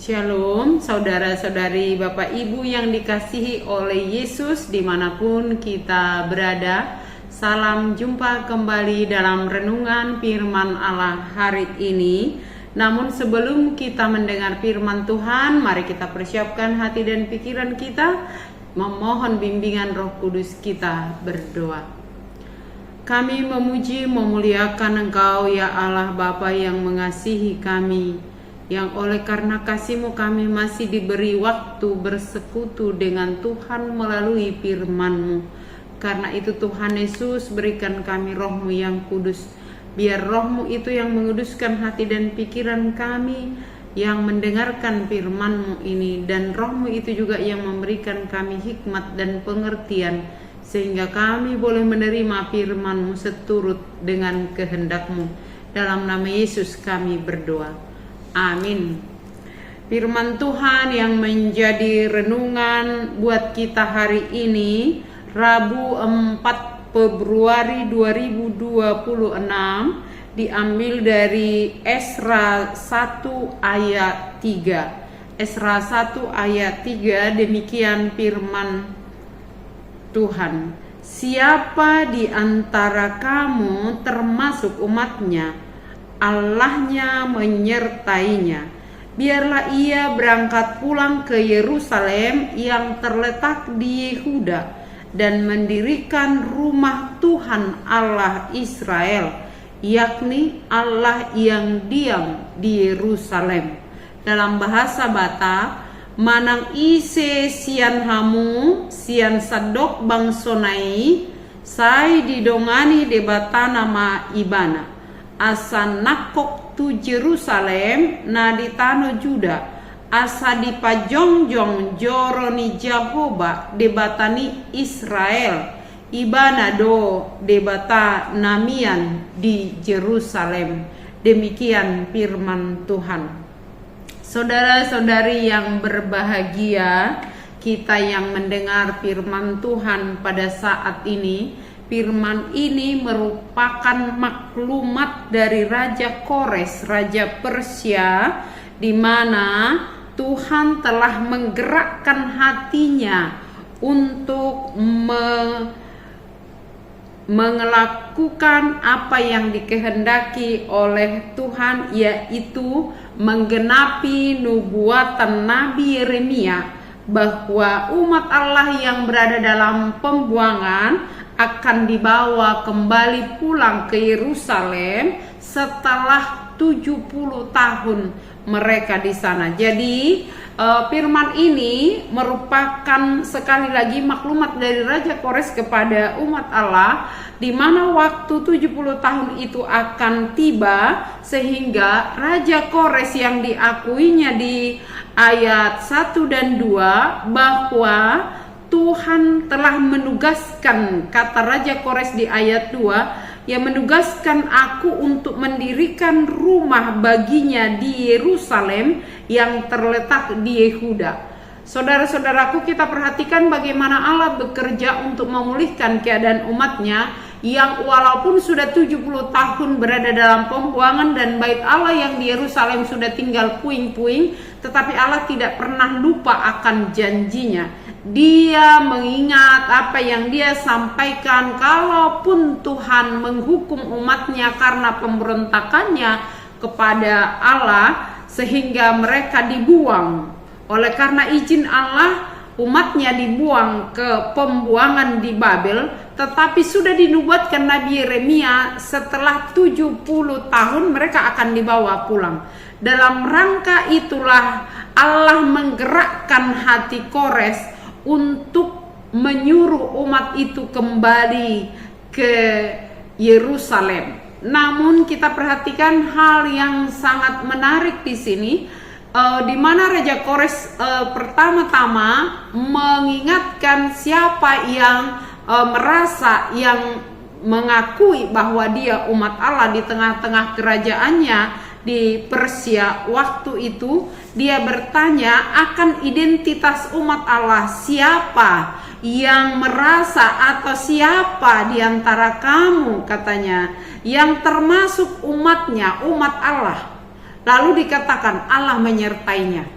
Shalom saudara-saudari Bapak Ibu yang dikasihi oleh Yesus dimanapun kita berada. Salam jumpa kembali dalam renungan firman Allah hari ini. Namun sebelum kita mendengar firman Tuhan, mari kita persiapkan hati dan pikiran kita, memohon bimbingan Roh Kudus. Kita berdoa. Kami memuji memuliakan Engkau ya Allah Bapa yang mengasihi kami, yang oleh karena kasih-Mu kami masih diberi waktu bersekutu dengan Tuhan melalui firman-Mu. Karena itu Tuhan Yesus, berikan kami Roh-Mu yang kudus. Biar Roh-Mu itu yang menguduskan hati dan pikiran kami yang mendengarkan firman-Mu ini, dan Roh-Mu itu juga yang memberikan kami hikmat dan pengertian, sehingga kami boleh menerima firman-Mu seturut dengan kehendak-Mu. Dalam nama Yesus kami berdoa. Amin. Firman Tuhan yang menjadi renungan buat kita hari ini, Rabu 4 Februari 2026, diambil dari Esra 1 ayat 3. Esra 1 ayat 3, demikian firman Tuhan. Siapa di antara kamu termasuk umatnya, Allahnya menyertainya. Biarlah ia berangkat pulang ke Yerusalem yang terletak di Yehuda dan mendirikan rumah Tuhan Allah Israel, yakni Allah yang diam di Yerusalem. Dalam bahasa Batak, manang ise sian hamu sian sadok bangsonai sai didongani debata nama ibana asa nakok tu Jerusalem na di tano Juda asa di pajongjong joroni Jehoba debatani Israel ibana do debata namian di Jerusalem. Demikian firman Tuhan. Saudara-saudari yang berbahagia, kita yang mendengar firman Tuhan pada saat ini, firman ini merupakan maklumat dari Raja Kores, Raja Persia, di mana Tuhan telah menggerakkan hatinya untuk melakukan apa yang dikehendaki oleh Tuhan, yaitu menggenapi nubuatan Nabi Yeremia bahwa umat Allah yang berada dalam pembuangan akan dibawa kembali pulang ke Yerusalem setelah 70 tahun mereka di sana. Jadi firman ini merupakan sekali lagi maklumat dari Raja Kores kepada umat Allah, di mana waktu 70 tahun itu akan tiba, sehingga Raja Kores yang diakuinya di ayat 1 dan 2 bahwa Tuhan telah menugaskan, kata Raja Kores di ayat 2, yang menugaskan aku untuk mendirikan rumah baginya di Yerusalem yang terletak di Yehuda. Saudara-saudaraku, kita perhatikan bagaimana Allah bekerja untuk memulihkan keadaan umatnya yang walaupun sudah 70 tahun berada dalam pembuangan dan bait Allah yang di Yerusalem sudah tinggal puing-puing, tetapi Allah tidak pernah lupa akan janjinya. Dia mengingat apa yang dia sampaikan, kalaupun Tuhan menghukum umatnya karena pemberontakannya kepada Allah sehingga mereka dibuang. Oleh karena izin Allah, umatnya dibuang ke pembuangan di Babel, tetapi sudah dinubuatkan Nabi Yeremia setelah 70 tahun mereka akan dibawa pulang. Dalam rangka itulah Allah menggerakkan hati Kores untuk menyuruh umat itu kembali ke Yerusalem. Namun kita perhatikan hal yang sangat menarik di sini, di mana Raja Kores pertama-tama mengingatkan siapa yang merasa yang mengakui bahwa dia umat Allah di tengah-tengah kerajaannya di Persia waktu itu. Dia bertanya akan identitas umat Allah, siapa yang merasa atau siapa di antara kamu, katanya, yang termasuk umatnya, umat Allah. Lalu dikatakan Allah menyertainya.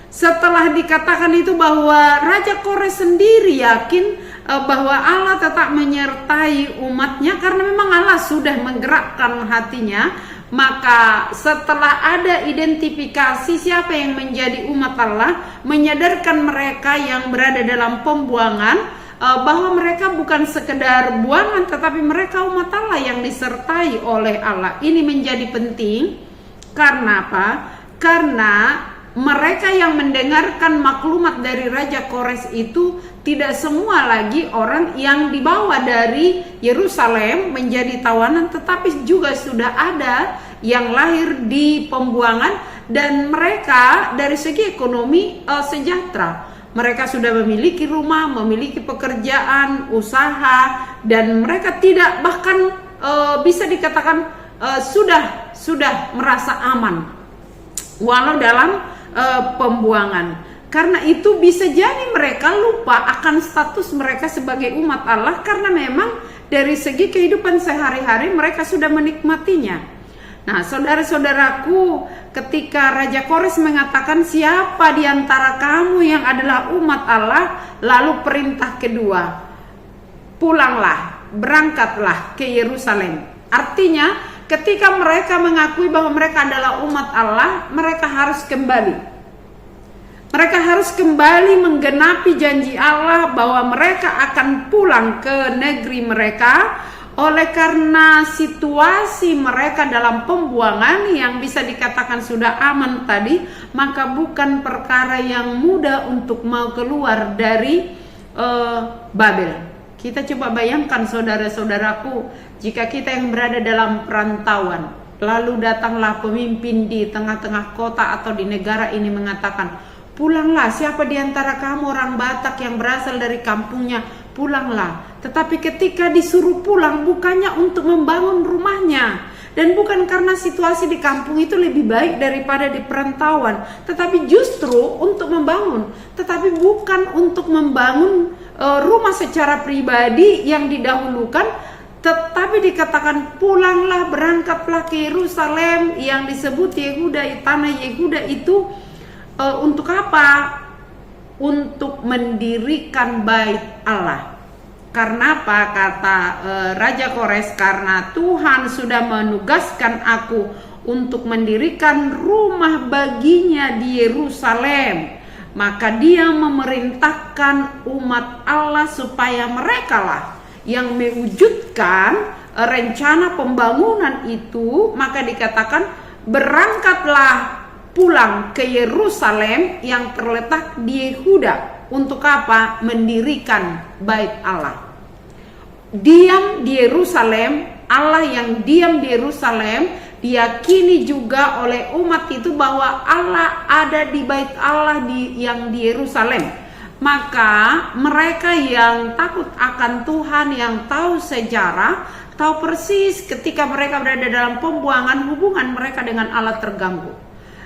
Setelah dikatakan itu bahwa Raja Kores sendiri yakin bahwa Allah tetap menyertai umatnya karena memang Allah sudah menggerakkan hatinya. Maka setelah ada identifikasi siapa yang menjadi umat Allah, menyadarkan mereka yang berada dalam pembuangan bahwa mereka bukan sekedar buangan, tetapi mereka umat Allah yang disertai oleh Allah. Ini menjadi penting. Karena apa? Karena mereka yang mendengarkan maklumat dari Raja Kores itu tidak semua lagi orang yang dibawa dari Yerusalem menjadi tawanan, tetapi juga sudah ada yang lahir di pembuangan dan mereka dari segi ekonomi sejahtera. Mereka sudah memiliki rumah, memiliki pekerjaan, usaha, dan mereka tidak bahkan bisa dikatakan sudah merasa aman walau dalam pembuangan. Karena itu bisa jadi mereka lupa akan status mereka sebagai umat Allah, karena memang dari segi kehidupan sehari-hari mereka sudah menikmatinya. Nah, saudara-saudaraku, ketika Raja Kores mengatakan siapa di antara kamu yang adalah umat Allah, lalu perintah kedua, pulanglah, berangkatlah ke Yerusalem. Artinya ketika mereka mengakui bahwa mereka adalah umat Allah, mereka harus kembali. Mereka harus kembali menggenapi janji Allah bahwa mereka akan pulang ke negeri mereka. Oleh karena situasi mereka dalam pembuangan yang bisa dikatakan sudah aman tadi, maka bukan perkara yang mudah untuk mau keluar dari Babel. Kita coba bayangkan saudara-saudaraku, jika kita yang berada dalam perantauan, lalu datanglah pemimpin di tengah-tengah kota atau di negara ini mengatakan, pulanglah, siapa di antara kamu orang Batak yang berasal dari kampungnya, pulanglah. Tetapi ketika disuruh pulang, bukannya untuk membangun rumahnya, dan bukan karena situasi di kampung itu lebih baik daripada di perantauan, tetapi justru untuk membangun, tetapi bukan untuk membangun rumah secara pribadi yang didahulukan, tetapi dikatakan pulanglah, berangkatlah ke Yerusalem yang disebut Yehuda, tanah Yehuda itu. Untuk apa? Untuk mendirikan bait Allah. Karena apa? Kata Raja Kores, karena Tuhan sudah menugaskan aku untuk mendirikan rumah baginya di Yerusalem, maka dia memerintahkan umat Allah supaya merekalah yang mewujudkan rencana pembangunan itu. Maka dikatakan berangkatlah pulang ke Yerusalem yang terletak di Yehuda. Untuk apa? Mendirikan bait Allah. Diam di Yerusalem, Allah yang diam di Yerusalem diyakini juga oleh umat itu bahwa Allah ada di bait Allah yang di Yerusalem. Maka mereka yang takut akan Tuhan, yang tahu sejarah, tahu persis ketika mereka berada dalam pembuangan, hubungan mereka dengan Allah terganggu.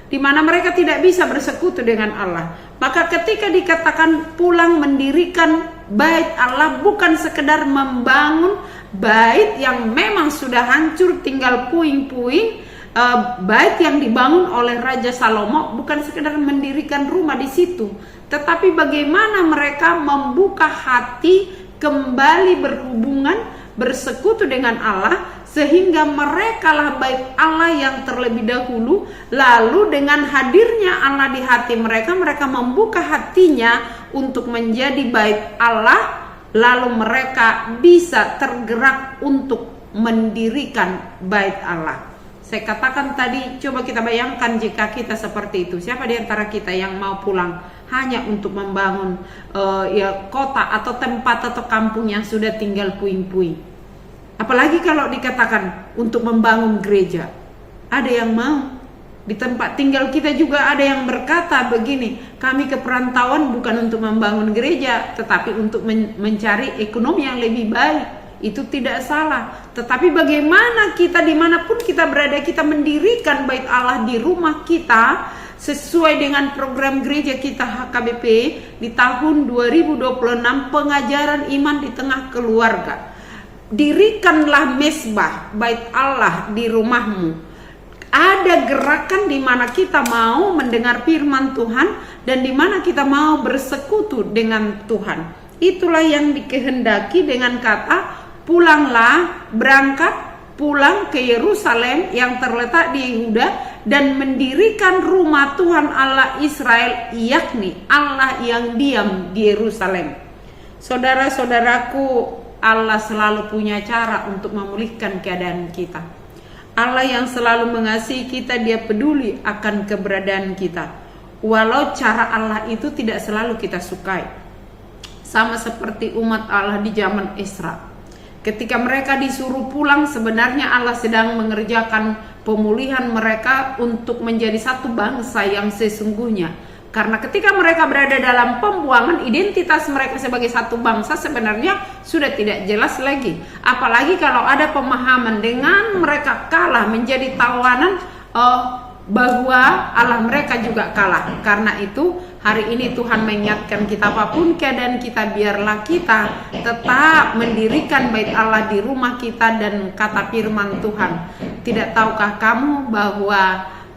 di mana mereka tidak bisa bersekutu dengan Allah. Maka ketika dikatakan pulang mendirikan bait Allah, bukan sekedar membangun bait yang memang sudah hancur tinggal puing-puing. Bait yang dibangun oleh Raja Salomo bukan sekedar mendirikan rumah di situ, tetapi bagaimana mereka membuka hati kembali berhubungan, bersekutu dengan Allah, sehingga mereka lah bait Allah yang terlebih dahulu. Lalu dengan hadirnya Allah di hati mereka, mereka membuka hatinya untuk menjadi bait Allah. Lalu mereka bisa tergerak untuk mendirikan bait Allah. Saya katakan tadi, coba kita bayangkan jika kita seperti itu. Siapa di antara kita yang mau pulang hanya untuk membangun kota atau tempat atau kampung yang sudah tinggal puing-puing? Apalagi kalau dikatakan untuk membangun gereja. Ada yang mau. Di tempat tinggal kita juga ada yang berkata begini, kami ke perantauan bukan untuk membangun gereja, tetapi untuk mencari ekonomi yang lebih baik. Itu tidak salah, tetapi bagaimana kita dimanapun kita berada, kita mendirikan bait Allah di rumah kita sesuai dengan program gereja kita HKBP di tahun 2026, pengajaran iman di tengah keluarga. Dirikanlah mesbah bait Allah di rumahmu. Ada gerakan di mana kita mau mendengar firman Tuhan dan di mana kita mau bersekutu dengan Tuhan. Itulah yang dikehendaki dengan kata pulanglah, berangkat pulang ke Yerusalem yang terletak di Yehuda dan mendirikan rumah Tuhan Allah Israel, yakni Allah yang diam di Yerusalem. Saudara-saudaraku, Allah selalu punya cara untuk memulihkan keadaan kita. Allah yang selalu mengasihi kita, Dia peduli akan keberadaan kita. Walau cara Allah itu tidak selalu kita sukai. Sama seperti umat Allah di zaman Esra. Ketika mereka disuruh pulang, sebenarnya Allah sedang mengerjakan pemulihan mereka untuk menjadi satu bangsa yang sesungguhnya. Karena ketika mereka berada dalam pembuangan, identitas mereka sebagai satu bangsa sebenarnya sudah tidak jelas lagi. Apalagi kalau ada pemahaman dengan mereka kalah menjadi tawanan, bahwa Allah mereka juga kalah. Karena itu hari ini Tuhan mengingatkan kita, apapun keadaan kita, biarlah kita tetap mendirikan bait Allah di rumah kita. Dan kata firman Tuhan, tidak tahukah kamu bahwa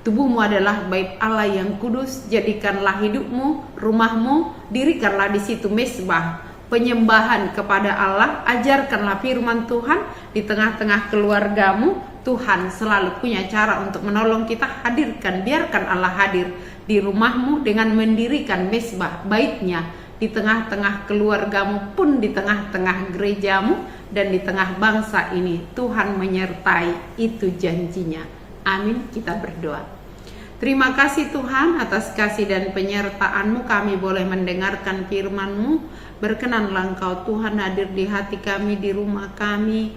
tubuhmu adalah bait Allah yang kudus? Jadikanlah hidupmu, rumahmu, dirikanlah di situ mesbah penyembahan kepada Allah. Ajarkanlah firman Tuhan di tengah-tengah keluargamu. Tuhan selalu punya cara untuk menolong kita. Hadirkan, biarkan Allah hadir di rumahmu dengan mendirikan mesbah baitnya di tengah-tengah keluargamu pun, di tengah-tengah gerejamu, dan di tengah bangsa ini. Tuhan menyertai, itu janjinya. Amin. Kita berdoa. Terima kasih Tuhan atas kasih dan penyertaan-Mu, kami boleh mendengarkan firman-Mu. Berkenanlah Engkau Tuhan hadir di hati kami, di rumah kami.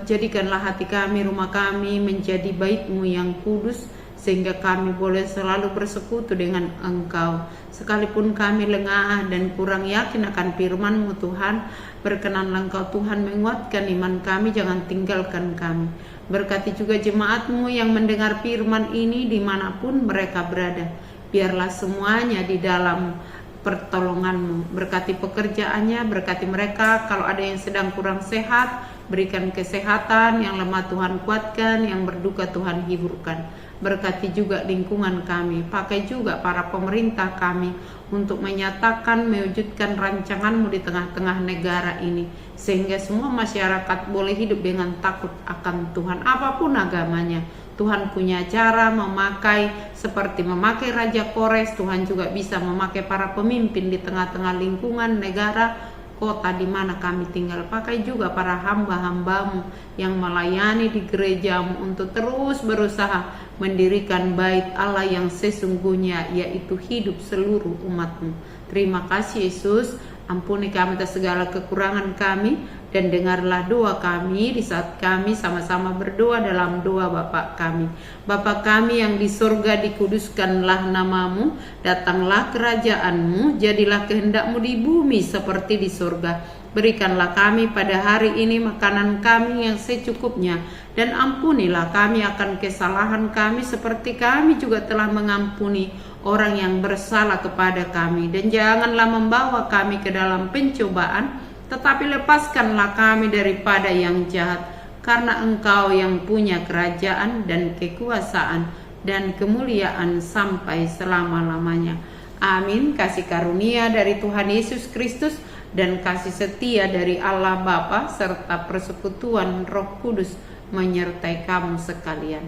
Jadikanlah hati kami, rumah kami menjadi bait-Mu yang kudus, sehingga kami boleh selalu bersekutu dengan Engkau. Sekalipun kami lengah dan kurang yakin akan firman-Mu Tuhan, berkenanlah Engkau Tuhan menguatkan iman kami, jangan tinggalkan kami. Berkati juga jemaat-Mu yang mendengar firman ini dimanapun mereka berada. Biarlah semuanya di dalam pertolongan-Mu. Berkati pekerjaannya, berkati mereka. Kalau ada yang sedang kurang sehat, berikan kesehatan. Yang lemah Tuhan kuatkan, yang berduka Tuhan hiburkan. Berkati juga lingkungan kami. Pakai juga para pemerintah kami untuk menyatakan, mewujudkan rancangan-Mu di tengah-tengah negara ini, sehingga semua masyarakat boleh hidup dengan takut akan Tuhan, apapun agamanya. Tuhan punya cara memakai, seperti memakai Raja Kores. Tuhan juga bisa memakai para pemimpin di tengah-tengah lingkungan negara, kota di mana kami tinggal. Pakai juga para hamba-hamba-Mu yang melayani di gereja-Mu untuk terus berusaha mendirikan bait Allah yang sesungguhnya, yaitu hidup seluruh umat-Mu. Terima kasih Yesus. Ampuni kami atas segala kekurangan kami, dan dengarlah doa kami di saat kami sama-sama berdoa dalam doa Bapa kami. Bapa kami yang di surga, dikuduskanlah nama-Mu, datanglah kerajaan-Mu, jadilah kehendak-Mu di bumi seperti di surga. Berikanlah kami pada hari ini makanan kami yang secukupnya, dan ampunilah kami akan kesalahan kami seperti kami juga telah mengampuni orang yang bersalah kepada kami. Dan janganlah membawa kami ke dalam pencobaan, tetapi lepaskanlah kami daripada yang jahat. Karena Engkau yang punya kerajaan dan kekuasaan dan kemuliaan sampai selama-lamanya. Amin. Kasih karunia dari Tuhan Yesus Kristus dan kasih setia dari Allah Bapa serta persekutuan Roh Kudus menyertai kamu sekalian.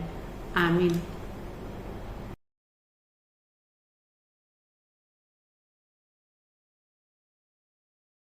Amin.